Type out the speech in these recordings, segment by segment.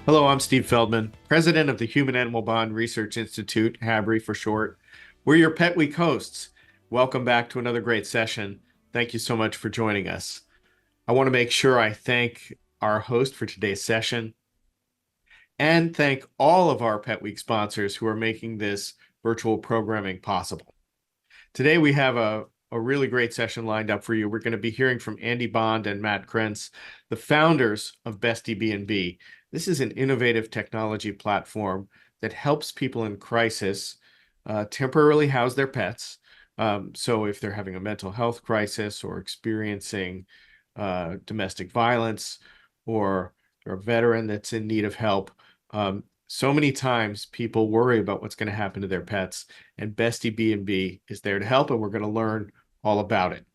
Hello, I'm Steve Feldman, president of the Human Animal Bond Research Institute, HABRI for short. We're your Pet Week hosts. Welcome back to another great session. Thank you so much for joining us. I want to make sure I thank our host for today's session and thank all of our Pet Week sponsors who are making this virtual programming possible. Today we have a really great session lined up for you. We're going to be hearing from Andy Bond and Matt Krentz, the founders of BestyBnB. This is an innovative technology platform that helps people in crisis temporarily house their pets. So if they're having a mental health crisis or experiencing domestic violence, or they're a veteran that's in need of help, so many times people worry about what's going to happen to their pets, and BestyBnB is there to help, and we're going to learn all about it.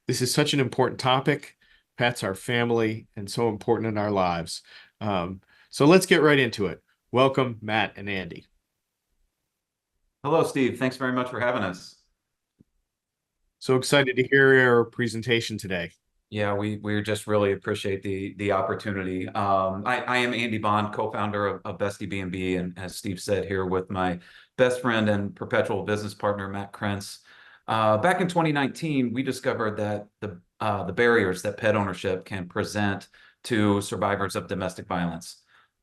This is such an important topic. Pets are family and so important in our lives. So let's get right into it. Welcome, Matt and Andy. Hello, Steve. Thanks very much for having us. So excited to hear your presentation today. Yeah, we just really appreciate the opportunity. I am Andy Bond, co-founder of BestyBnB, and as Steve said, here with my best friend and perpetual business partner, Matt Krentz. Back in 2019, we discovered that the barriers that pet ownership can present to survivors of domestic violence.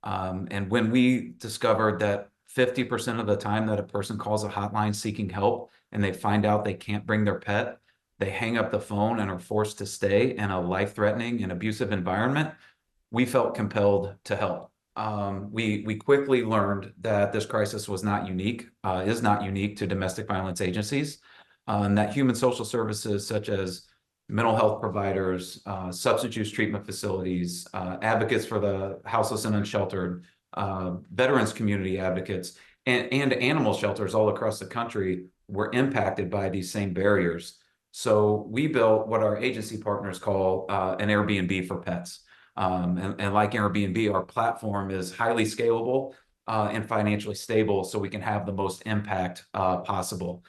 And when we discovered that 50% of the time that a person calls a hotline seeking help and they find out they can't bring their pet, they hang up the phone and are forced to stay in a life-threatening and abusive environment, we felt compelled to help. We quickly learned that this crisis was not unique, is not unique to domestic violence agencies, and that human social services such as mental health providers, substance use treatment facilities, advocates for the houseless and unsheltered, veterans community advocates, and animal shelters all across the country were impacted by these same barriers. So we built what our agency partners call an Airbnb for pets. And like Airbnb, our platform is highly scalable and financially stable so we can have the most impact possible.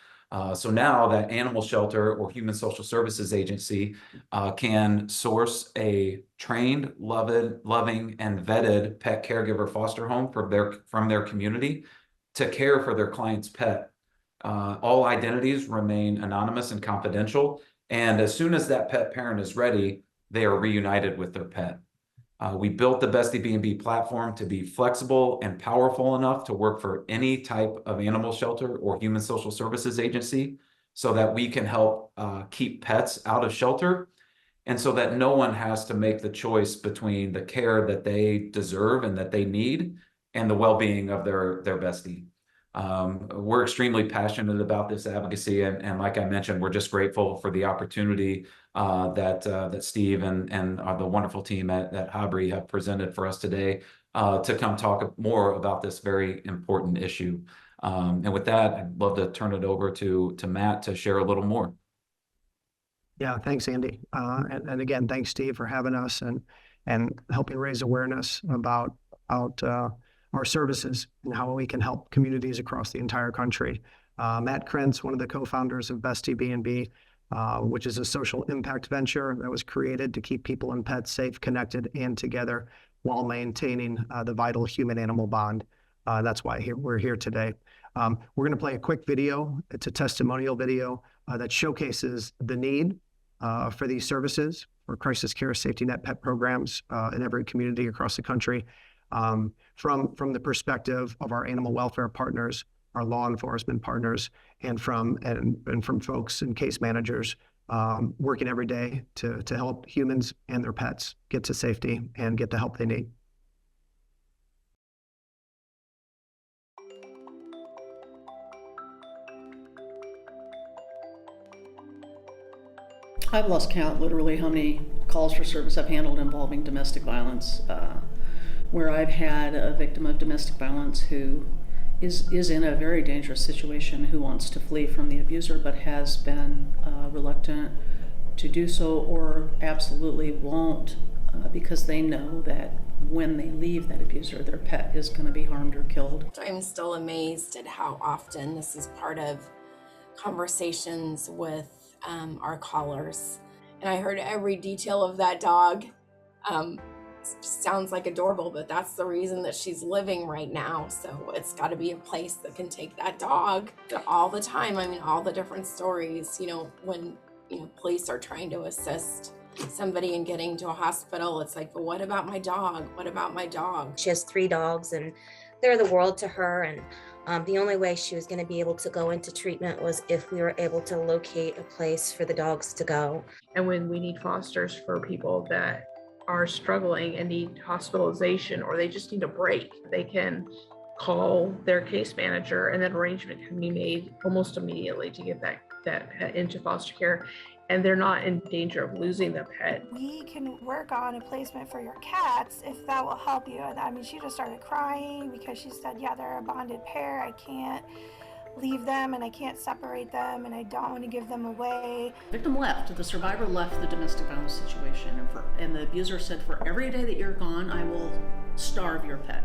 So now that animal shelter or human social services agency can source a trained, loving, and vetted pet caregiver foster home from their community to care for their client's pet. All identities remain anonymous and confidential, and as soon as that pet parent is ready, they are reunited with their pet. We built the BestyBnB platform to be flexible and powerful enough to work for any type of animal shelter or human social services agency so that we can help keep pets out of shelter, and so that no one has to make the choice between the care that they deserve and that they need and the well-being of their bestie. We're extremely passionate about this advocacy, and like I mentioned, we're just grateful for the opportunity that Steve and the wonderful team at HABRI have presented for us today to come talk more about this very important issue. And with that, I'd love to turn it over to Matt to share a little more. Yeah, thanks, Andy. And again, thanks, Steve, for having us and helping raise awareness about our services and how we can help communities across the entire country. Matt Krentz, one of the co-founders of BestyBnB, which is a social impact venture that was created to keep people and pets safe, connected, and together while maintaining the vital human-animal bond. That's why we're here today. We're going to play a quick video. It's a testimonial video that showcases the need for these services, for crisis care safety net pet programs in every community across the country. From the perspective of our animal welfare partners, our law enforcement partners, and from folks and case managers working every day to help humans and their pets get to safety and get the help they need. I've lost count literally how many calls for service I've handled involving domestic violence, where I've had a victim of domestic violence who is in a very dangerous situation, who wants to flee from the abuser but has been reluctant to do so, or absolutely won't because they know that when they leave that abuser, their pet is going to be harmed or killed. I'm still amazed at how often this is part of conversations with our callers. And I heard every detail of that dog. sounds like adorable, but that's the reason that she's living right now. So it's got to be a place that can take that dog all the time. I mean, all the different stories, when, police are trying to assist somebody in getting to a hospital, it's like, but what about my dog? What about my dog? She has 3 dogs and they're the world to her. And the only way she was going to be able to go into treatment was if we were able to locate a place for the dogs to go. And when we need fosters for people that are struggling and need hospitalization, or they just need a break, they can call their case manager and then arrangement can be made almost immediately to get that pet into foster care. And they're not in danger of losing the pet. We can work on a placement for your cats if that will help you. And I mean, she just started crying because she said, yeah, they're a bonded pair. I can't leave them and I can't separate them and I don't want to give them away. Victim left, the survivor left the domestic violence situation, and the abuser said, for every day that you're gone, I will starve your pet.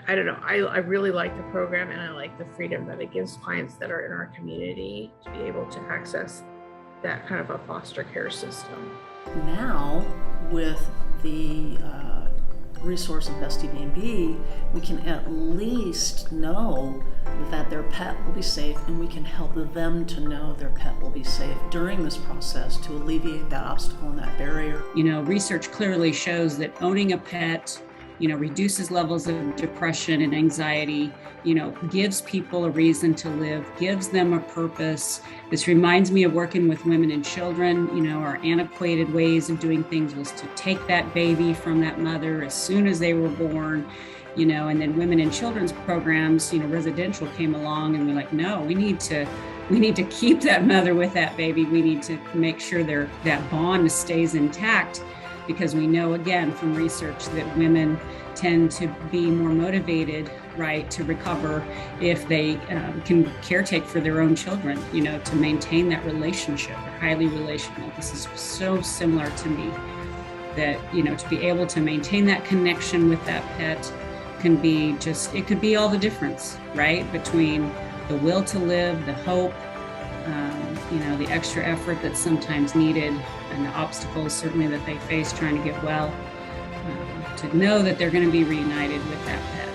I don't know. I really like the program, and I like the freedom that it gives clients that are in our community to be able to access that kind of a foster care system. Now, with the resource of BestyBnB, we can at least know that their pet will be safe, and we can help them to know their pet will be safe during this process to alleviate that obstacle and that barrier. Research clearly shows that owning a pet, reduces levels of depression and anxiety, gives people a reason to live, gives them a purpose. This reminds me of working with women and children. Our antiquated ways of doing things was to take that baby from that mother as soon as they were born, and then women and children's programs, residential came along and we're like, no, we need to keep that mother with that baby. We need to make sure that bond stays intact. Because we know, again, from research that women tend to be more motivated, right, to recover if they can caretake for their own children, to maintain that relationship. They're highly relational. This is so similar to me that, to be able to maintain that connection with that pet can be it could be all the difference, right, between the will to live, the hope, the extra effort that's sometimes needed, and the obstacles certainly that they face trying to get well, to know that they're going to be reunited with that pet.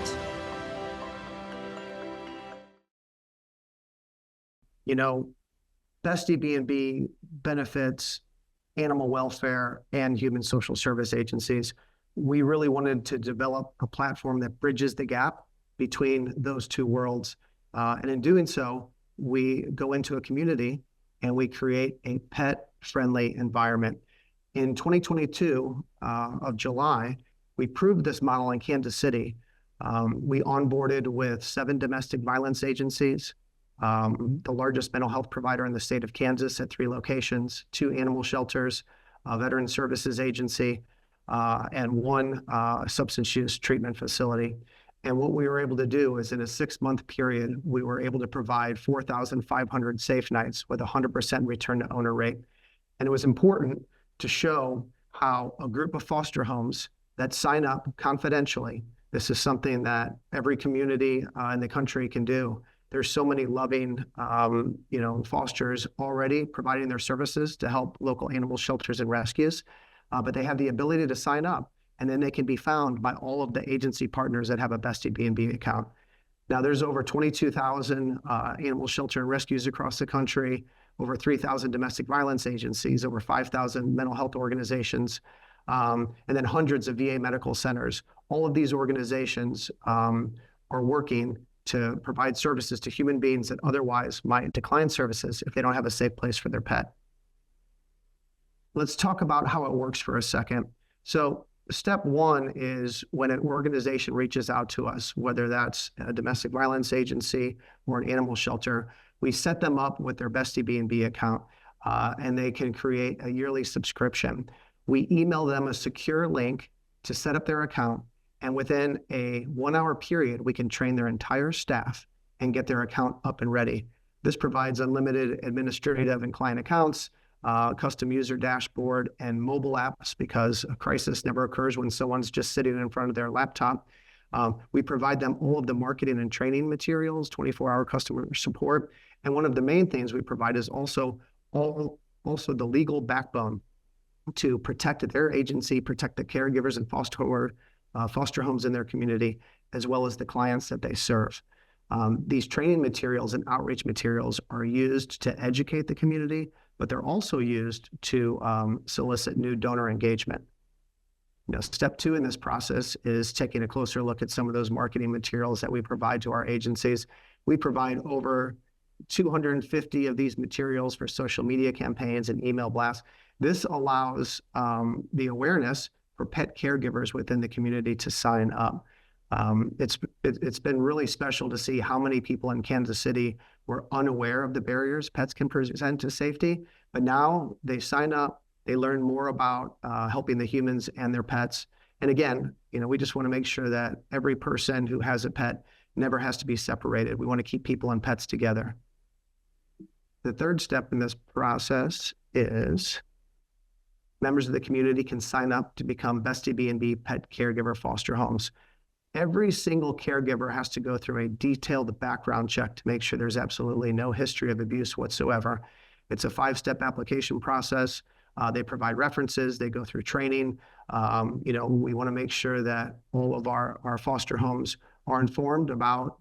BestyBnB benefits animal welfare and human social service agencies. We really wanted to develop a platform that bridges the gap between those two worlds. And in doing so, we go into a community and we create a pet-friendly environment. In 2022 of July, we proved this model in Kansas City. We onboarded with 7 domestic violence agencies, the largest mental health provider in the state of Kansas at 3 locations, 2 animal shelters, a veteran services agency, and 1 substance use treatment facility. And what we were able to do is in a 6-month period, we were able to provide 4,500 safe nights with 100% return to owner rate. And it was important to show how a group of foster homes that sign up confidentially, this is something that every community in the country can do. There's so many loving, fosters already providing their services to help local animal shelters and rescues, but they have the ability to sign up. And then they can be found by all of the agency partners that have a BestyBnB account. Now, there's over 22,000 animal shelter and rescues across the country, over 3,000 domestic violence agencies, over 5,000 mental health organizations, and then hundreds of VA medical centers. All of these organizations are working to provide services to human beings that otherwise might decline services if they don't have a safe place for their pet. Let's talk about how it works for a second. So, step 1 is when an organization reaches out to us, whether that's a domestic violence agency or an animal shelter, we set them up with their BestyBnB account, and they can create a yearly subscription. We email them a secure link to set up their account, and within a 1-hour period, we can train their entire staff and get their account up and ready. This provides unlimited administrative and client accounts, custom user dashboard, and mobile apps, because a crisis never occurs when someone's just sitting in front of their laptop. We provide them all of the marketing and training materials, 24-hour customer support. And one of the main things we provide is also the legal backbone. to protect their agency, protect the caregivers and foster homes in their community, as well as the clients that they serve. These training materials and outreach materials are used to educate the community, but they're also used to solicit new donor engagement. Step 2 in this process is taking a closer look at some of those marketing materials that we provide to our agencies. We provide over 250 of these materials for social media campaigns and email blasts. This allows the awareness for pet caregivers within the community to sign up. It's been really special to see how many people in Kansas City were unaware of the barriers pets can present to safety, but now they sign up, they learn more about helping the humans and their pets. And again, we just want to make sure that every person who has a pet never has to be separated. We want to keep people and pets together. The third step in this process is members of the community can sign up to become BestyBnB pet caregiver foster homes. Every single caregiver has to go through a detailed background check to make sure there's absolutely no history of abuse whatsoever. It's a 5-step application process. They provide references, they go through training. We want to make sure that all of our foster homes are informed about,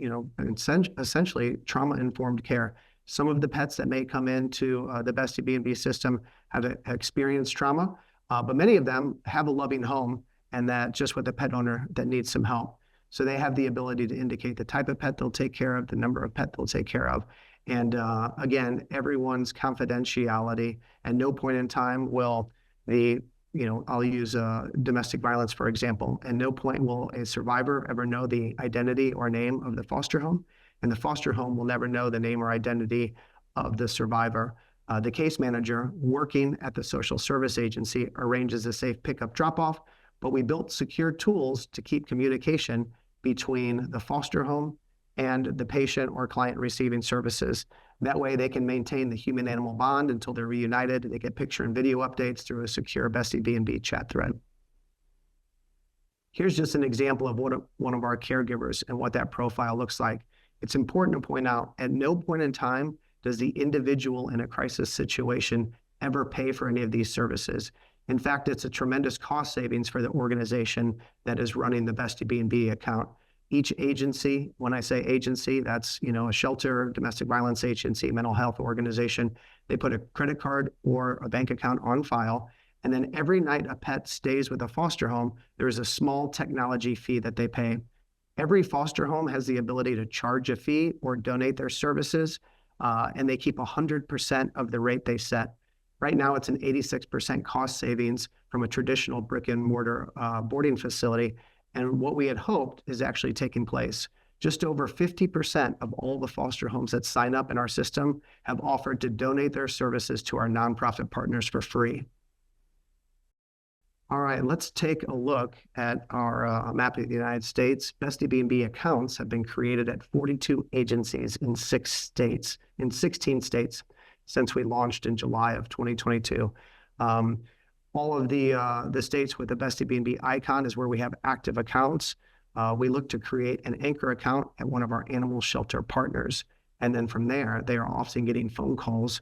essentially trauma-informed care. Some of the pets that may come into the BestyBnB system have experienced trauma, but many of them have a loving home and that just with a pet owner that needs some help. So they have the ability to indicate the type of pet they'll take care of, the number of pet they'll take care of. And again, everyone's confidentiality. At no point in time will I'll use domestic violence, for example. At no point will a survivor ever know the identity or name of the foster home. And the foster home will never know the name or identity of the survivor. The case manager working at the social service agency arranges a safe pickup drop-off, but we built secure tools to keep communication between the foster home and the patient or client receiving services. That way they can maintain the human-animal bond until they're reunited. They get picture and video updates through a secure BestyBnB chat thread. Here's just an example of one of our caregivers and what that profile looks like. It's important to point out, at no point in time does the individual in a crisis situation ever pay for any of these services. In fact, it's a tremendous cost savings for the organization that is running the BestyBnB account. Each agency, when I say agency, that's a shelter, domestic violence agency, mental health organization, they put a credit card or a bank account on file. And then every night a pet stays with a foster home, there is a small technology fee that they pay. Every foster home has the ability to charge a fee or donate their services, and they keep 100% of the rate they set. Right now, it's an 86% cost savings from a traditional brick and mortar boarding facility. And what we had hoped is actually taking place. Just over 50% of all the foster homes that sign up in our system have offered to donate their services to our nonprofit partners for free. All right, let's take a look at our map of the United States. BestyBnB accounts have been created at 42 agencies in 16 states since we launched in July of 2022. All of the states with the BestyBnB icon is where we have active accounts. We look to create an anchor account at one of our animal shelter partners. And then from there, they are often getting phone calls,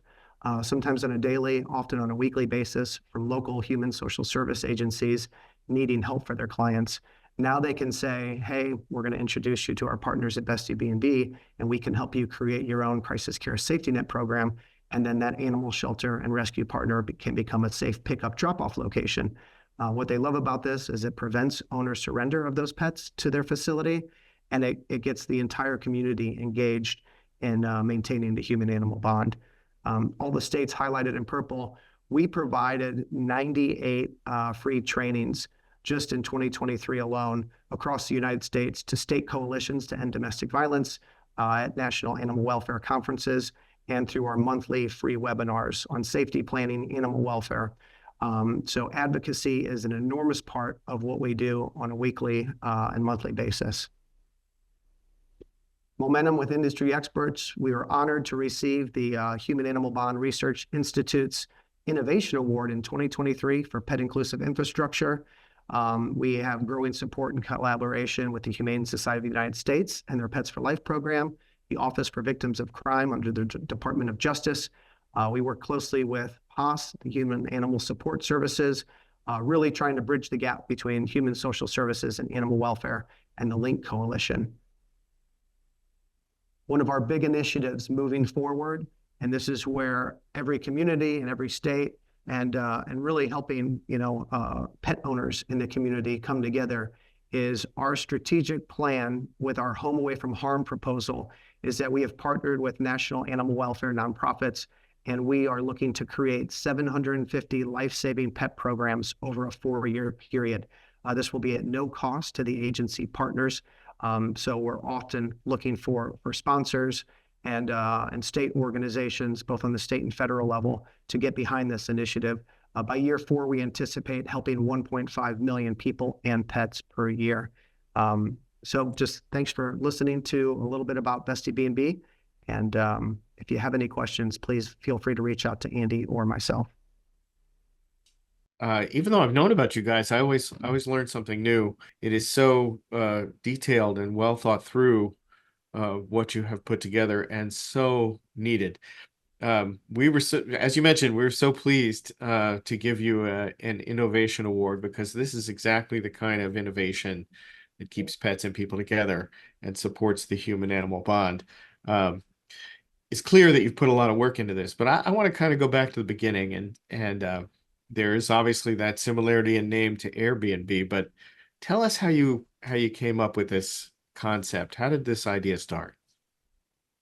sometimes on a daily, often on a weekly basis from local human social service agencies needing help for their clients. Now they can say, hey, we're going to introduce you to our partners at BestyBnB, and we can help you create your own crisis care safety net program. And then that animal shelter and rescue partner can become a safe pickup drop-off location. What they love about this is it prevents owner surrender of those pets to their facility, and it gets the entire community engaged in maintaining the human-animal bond. All the states highlighted in purple, we provided 98 free trainings just in 2023 alone across the United States to state coalitions to end domestic violence, at national animal welfare conferences, and through our monthly free webinars on safety planning, animal welfare. So advocacy is an enormous part of what we do on a weekly and monthly basis. Momentum with industry experts. We were honored to receive the Human Animal Bond Research Institute's Innovation Award in 2023 for Pet Inclusive Infrastructure. We have growing support and collaboration with the Humane Society of the United States and their Pets for Life program, the Office for Victims of Crime under the Department of Justice. We work closely with HOS, the Human Animal Support Services, really trying to bridge the gap between human social services and animal welfare, and the Link Coalition. One of our big initiatives moving forward, and this is where every community and every state and really helping pet owners in the community come together, is our strategic plan with our Home Away from Harm proposal is that we have partnered with national animal welfare nonprofits, and we are looking to create 750 life-saving pet programs over a 4-year period. This will be at no cost to the agency partners. So we're often looking for sponsors and state organizations, both on the state and federal level, to get behind this initiative. By year 4, we anticipate helping 1.5 million people and pets per year. So just thanks for listening to a little bit about BestyBnB. And if you have any questions, please feel free to reach out to Andy or myself. Even though I've known about you guys, I always learn something new. It is so detailed and well thought through, what you have put together, and so needed. We were as you mentioned, we were so pleased to give you an innovation award, because this is exactly the kind of innovation that keeps pets and people together and supports the human-animal bond. It's clear that you've put a lot of work into this, but I want to kind of go back to the beginning, and there is obviously that similarity in name to Airbnb, but tell us how you came up with this concept. How did this idea start?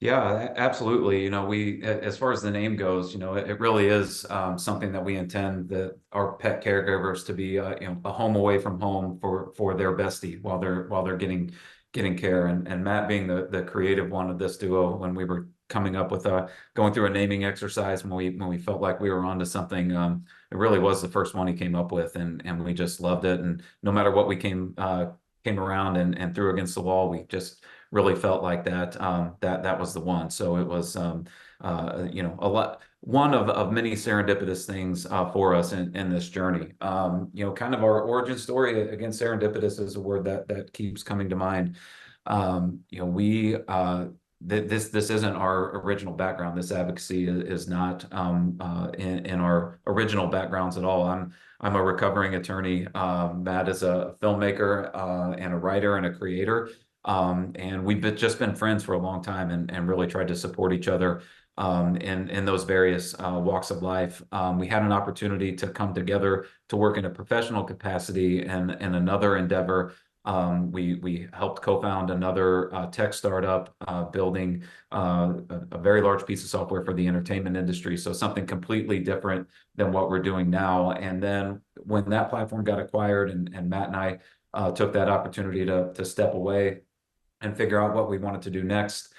Yeah, absolutely. We, as far as the name goes, it really is something that we intend that our pet caregivers to be, a home away from home for their bestie while they're getting care. And Matt being the creative one of this duo, when we were coming up with going through a naming exercise, when we felt like we were onto something, it really was the first one he came up with, and we just loved it. And no matter what we came around and threw against the wall, we just really felt like that was the one. So it was one of many serendipitous things for us in this journey. Kind of our origin story. Again, serendipitous is a word that keeps coming to mind. This isn't our original background. This advocacy is not in our original backgrounds at all. I'm a recovering attorney. Matt is a filmmaker and a writer and a creator. And we've just been friends for a long time, and really tried to support each other in those various walks of life. We had an opportunity to come together to work in a professional capacity and another endeavor. We helped co-found another tech startup building a very large piece of software for the entertainment industry. So something completely different than what we're doing now. And then when that platform got acquired, and Matt and I took that opportunity to step away and figure out what we wanted to do next.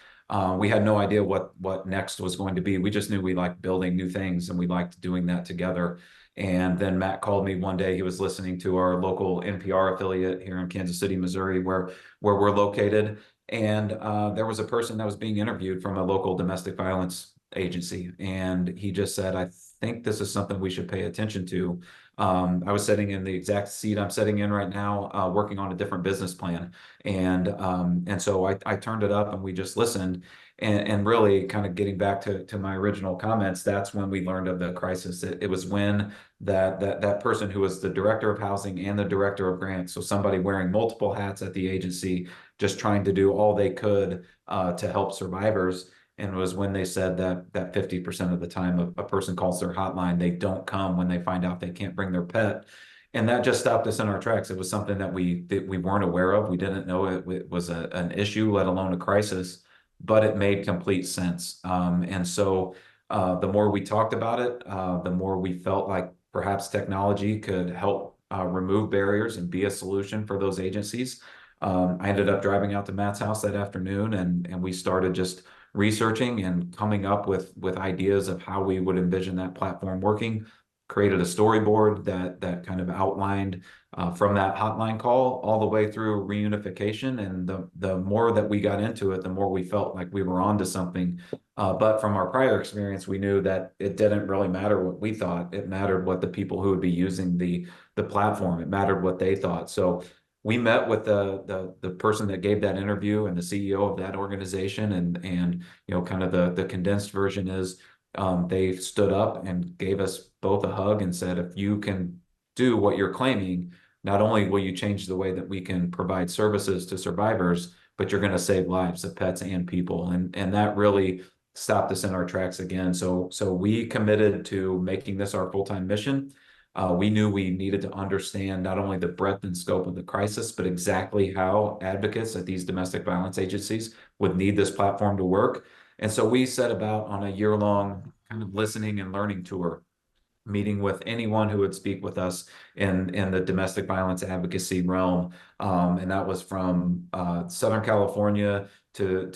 We had no idea what next was going to be. We just knew we liked building new things, and we liked doing that together. And then Matt called me one day. He was listening to our local NPR affiliate here in Kansas City, Missouri, where we're located. And there was a person that was being interviewed from a local domestic violence agency. And he just said, "I think this is something we should pay attention to." I was sitting in the exact seat I'm sitting in right now, working on a different business plan. And so I turned it up, and we just listened. And really kind of getting back to my original comments, that's when we learned of the crisis. It was when that person who was the director of housing and the director of grants, so somebody wearing multiple hats at the agency, just trying to do all they could to help survivors. And it was when they said that 50% of the time a person calls their hotline, they don't come when they find out they can't bring their pet. And that just stopped us in our tracks. It was something that we weren't aware of. We didn't know it was an issue, let alone a crisis, but it made complete sense. And so the more we talked about it, the more we felt like perhaps technology could help remove barriers and be a solution for those agencies. I ended up driving out to Matt's house that afternoon, and we started just researching and coming up with ideas of how we would envision that platform working. Created a storyboard that kind of outlined from that hotline call all the way through reunification. And the more that we got into it, the more we felt like we were onto something. But from our prior experience, we knew that it didn't really matter what we thought. It mattered what the people who would be using the platform, it mattered what they thought. So we met with the person that gave that interview and the CEO of that organization, and kind of the condensed version is they stood up and gave us both a hug and said, if you can do what you're claiming, not only will you change the way that we can provide services to survivors, but you're going to save lives of pets and people. And that really stopped us in our tracks again. So we committed to making this our full-time mission. We knew we needed to understand not only the breadth and scope of the crisis, but exactly how advocates at these domestic violence agencies would need this platform to work. And so we set about on a year-long kind of listening and learning tour, meeting with anyone who would speak with us in the domestic violence advocacy realm. And that was from Southern California to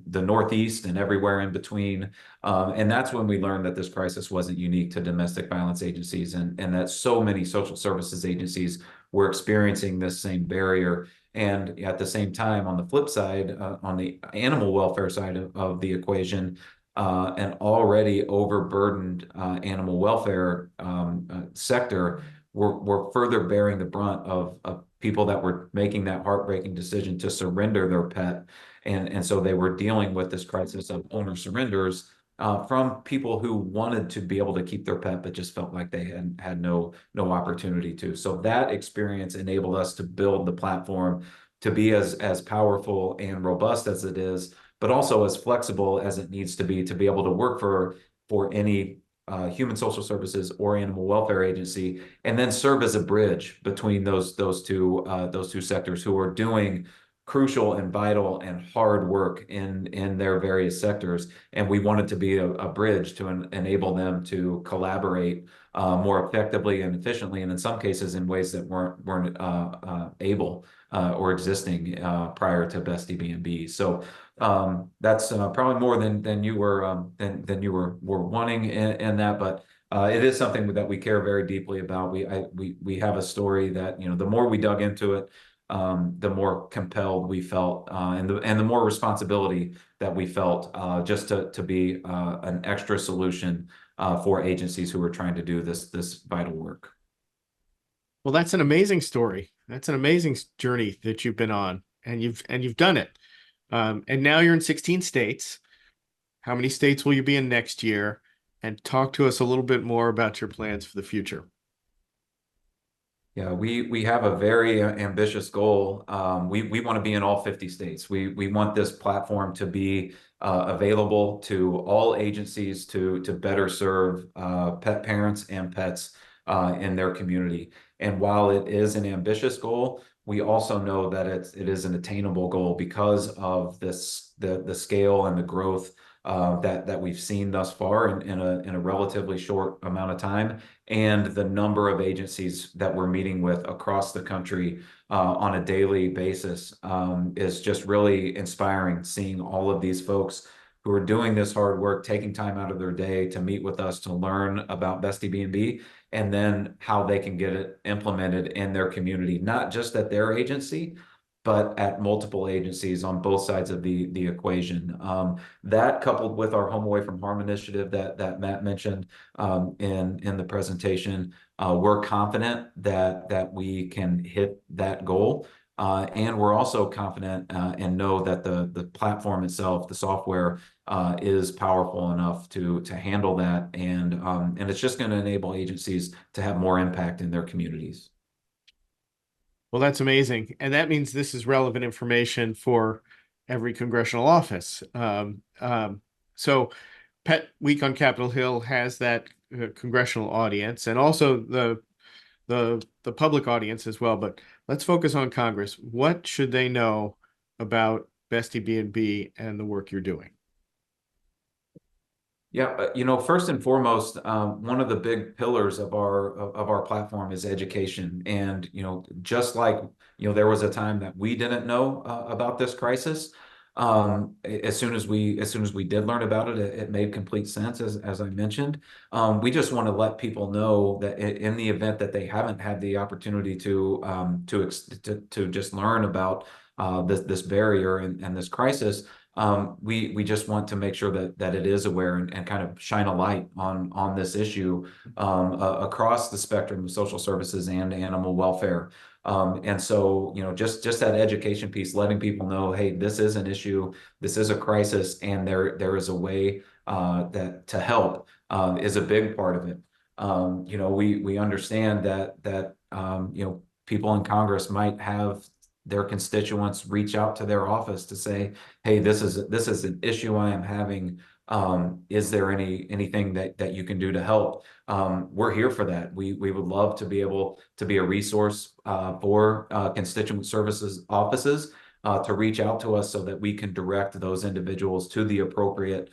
the Northeast and everywhere in between. And that's when we learned that this crisis wasn't unique to domestic violence agencies, and that so many social services agencies were experiencing this same barrier. And at the same time, on the flip side, on the animal welfare side of the equation, an already overburdened animal welfare sector were further bearing the brunt of people that were making that heartbreaking decision to surrender their pet. And so they were dealing with this crisis of owner surrenders from people who wanted to be able to keep their pet, but just felt like they had no opportunity to. So that experience enabled us to build the platform to be as powerful and robust as it is, but also as flexible as it needs to be able to work for any human social services or animal welfare agency, and then serve as a bridge between those two sectors who are doing crucial and vital and hard work in their various sectors. And we wanted to be a bridge to enable them to collaborate more effectively and efficiently, and in some cases in ways that weren't able or existing prior to BestyBnB. So that's probably more than you were wanting in that, but it is something that we care very deeply about. We have a story that, the more we dug into it, the more compelled we felt, and the more responsibility that we felt, just to be an extra solution for agencies who are trying to do this vital work. Well, that's an amazing story. That's an amazing journey that you've been on, and you've done it. And now you're in 16 states. How many states will you be in next year? And talk to us a little bit more about your plans for the future. Yeah, we have a very ambitious goal. We want to be in all 50 states. We want this platform to be available to all agencies to better serve pet parents and pets in their community. And while it is an ambitious goal, we also know that it is an attainable goal because of the scale and the growth that we've seen thus far in a relatively short amount of time, and the number of agencies that we're meeting with across the country on a daily basis is just really inspiring. Seeing all of these folks who are doing this hard work, taking time out of their day to meet with us to learn about BestyBnB, and then how they can get it implemented in their community, not just at their agency, but at multiple agencies on both sides of the equation. That, coupled with our Home Away from Harm initiative that Matt mentioned in the presentation, we're confident that we can hit that goal. And we're also confident and know that the platform itself, the software, is powerful enough to handle that, and it's just going to enable agencies to have more impact in their communities. Well, that's amazing. And that means this is relevant information for every congressional office. So Pet Week on Capitol Hill has that congressional audience, and also the public audience as well. But let's focus on Congress. What should they know about BestyBnB and the work you're doing? Yeah, first and foremost, one of the big pillars of our platform is education. And, just like, there was a time that we didn't know about this crisis. As soon as we did learn about it, it made complete sense, as I mentioned. We just want to let people know that in the event that they haven't had the opportunity to just learn about this barrier and this crisis, we just want to make sure that it is aware and kind of shine a light on this issue across the spectrum of social services and animal welfare. And so, just that education piece, letting people know, hey, this is an issue, this is a crisis, and there is a way that to help is a big part of it. You know, we understand that you know, people in Congress might have their constituents reach out to their office to say, hey, this is an issue I am having. Is there anything that you can do to help? We're here for that. We would love to be able to be a resource for constituent services offices to reach out to us so that we can direct those individuals to the appropriate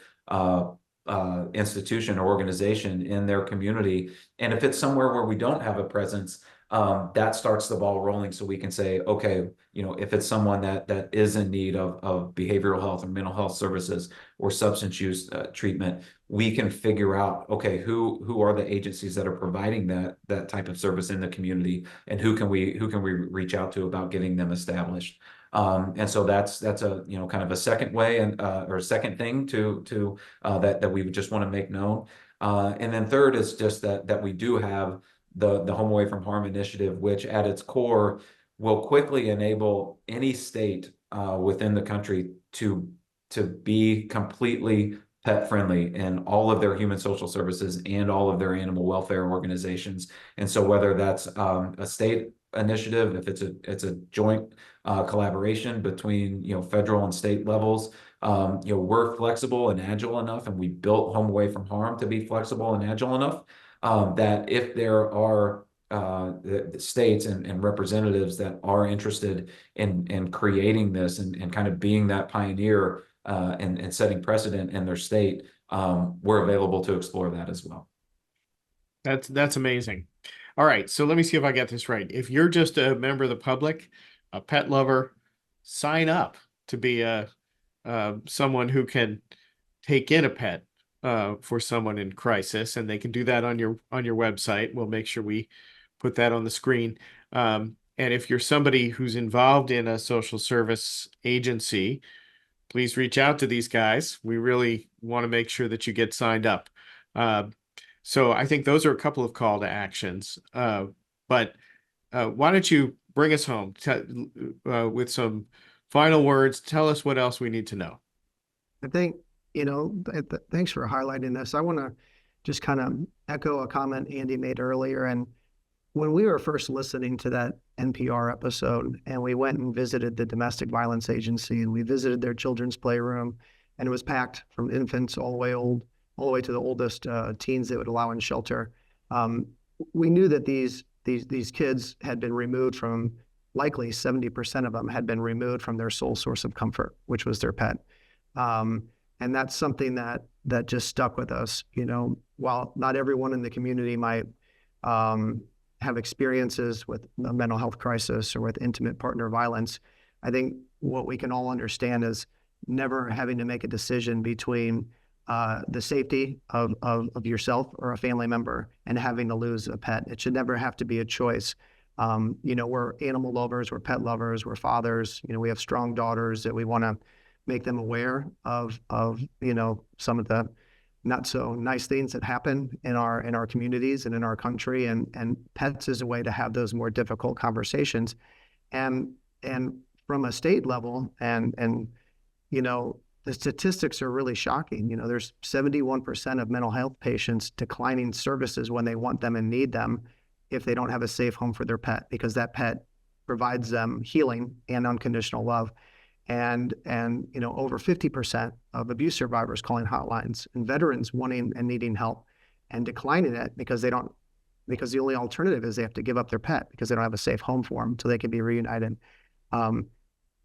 institution or organization in their community. And if it's somewhere where we don't have a presence, that starts the ball rolling, so we can say, okay, you know, if it's someone that is in need of behavioral health or mental health services or substance use treatment, we can figure out, okay, who are the agencies that are providing that type of service in the community, and who can we reach out to about getting them established. And so that's a, you know, kind of a second way and or a second thing to that we would just want to make known. And then third is just that we do have the Home Away from Harm initiative, which at its core will quickly enable any state within the country to be completely pet friendly in all of their human social services and all of their animal welfare organizations. And so whether that's a state initiative, if it's a joint collaboration between, you know, federal and state levels, you know, we're flexible and agile enough, and we built Home Away from Harm to be flexible and agile enough that if there are the states and representatives that are interested in creating this and kind of being that pioneer and setting precedent in their state, we're available to explore that as well. That's amazing. All right, so let me see if I get this right. If you're just a member of the public, a pet lover, sign up to be someone who can take in a pet for someone in crisis, and they can do that on your website. We'll make sure we put that on the screen. And if you're somebody who's involved in a social service agency, please reach out to these guys. We really want to make sure that you get signed up. So I think those are a couple of call to actions. But why don't you bring us home with some final words? Tell us what else we need to know. I think, you know, thanks for highlighting this. I want to just kind of echo a comment Andy made earlier. And when we were first listening to that NPR episode, and we went and visited the domestic violence agency, and we visited their children's playroom, and it was packed from infants all the way to the oldest teens they would allow in shelter. We knew that these kids had been removed from, likely 70% of them had been removed from their sole source of comfort, which was their pet. And that's something that just stuck with us. You know, while not everyone in the community might have experiences with a mental health crisis or with intimate partner violence, I think what we can all understand is never having to make a decision between the safety of yourself or a family member and having to lose a pet. It should never have to be a choice. You know, we're animal lovers, we're pet lovers, we're fathers. You know, we have strong daughters that we want to make them aware of you know, some of the not so nice things that happen in our communities and in our country, and pets is a way to have those more difficult conversations. And from a state level, and you know, the statistics are really shocking. You know, there's 71% of mental health patients declining services when they want them and need them if they don't have a safe home for their pet, because that pet provides them healing and unconditional love. And you know, over 50% of abuse survivors calling hotlines, and veterans wanting and needing help and declining it because the only alternative is they have to give up their pet because they don't have a safe home for them until they can be reunited.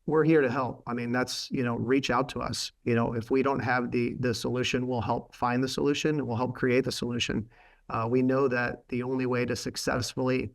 We're here to help. I mean, that's, you know, reach out to us. You know, if we don't have the solution, we'll help find the solution, and we'll help create the solution. We know that the only way to successfully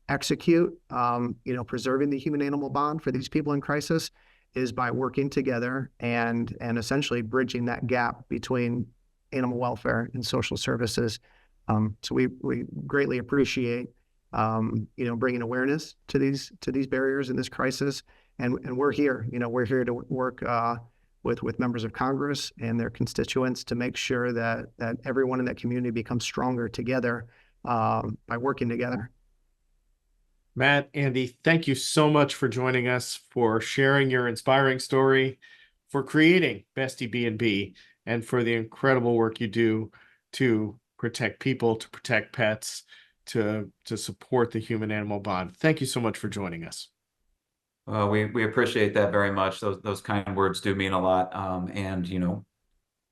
execute, you know, preserving the human-animal bond for these people in crisis is by working together and essentially bridging that gap between animal welfare and social services. So we greatly appreciate, you know, bringing awareness to these barriers in this crisis. And we're here, you know, we're here to work with members of Congress and their constituents to make sure that everyone in that community becomes stronger together by working together. Matt, Andy, thank you so much for joining us, for sharing your inspiring story, for creating BestyBnB, and for the incredible work you do to protect people, to protect pets, to support the human-animal bond. Thank you so much for joining us. We appreciate that very much. Those kind words do mean a lot. And,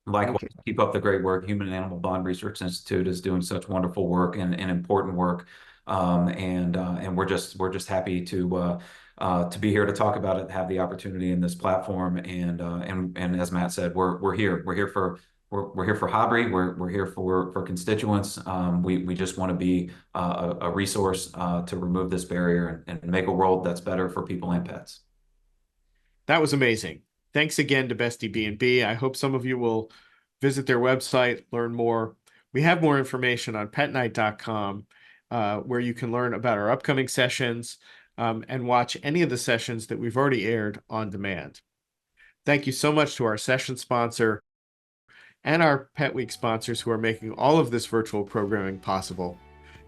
likewise, keep up the great work. Human and Animal Bond Research Institute is doing such wonderful work and important work. And we're just happy to be here to talk about it, have the opportunity in this platform. And as Matt said, we're here. We're here for HABRI. We're here for constituents. We just want to be a resource to remove this barrier and make a world that's better for people and pets. That was amazing. Thanks again to BestyBnB. I hope some of you will visit their website, learn more. We have more information on petnight.com, where you can learn about our upcoming sessions and watch any of the sessions that we've already aired on demand. Thank you so much to our session sponsor and our Pet Week sponsors who are making all of this virtual programming possible.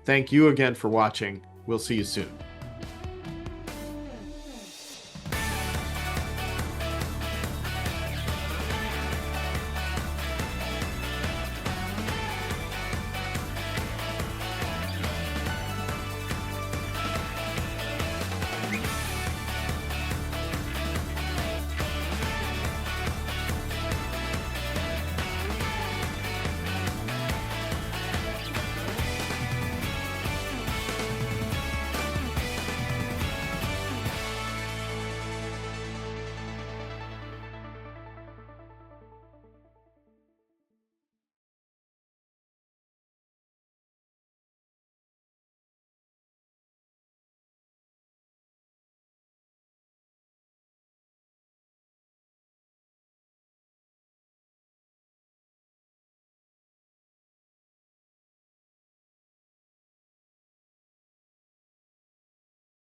Thank you again for watching. We'll see you soon.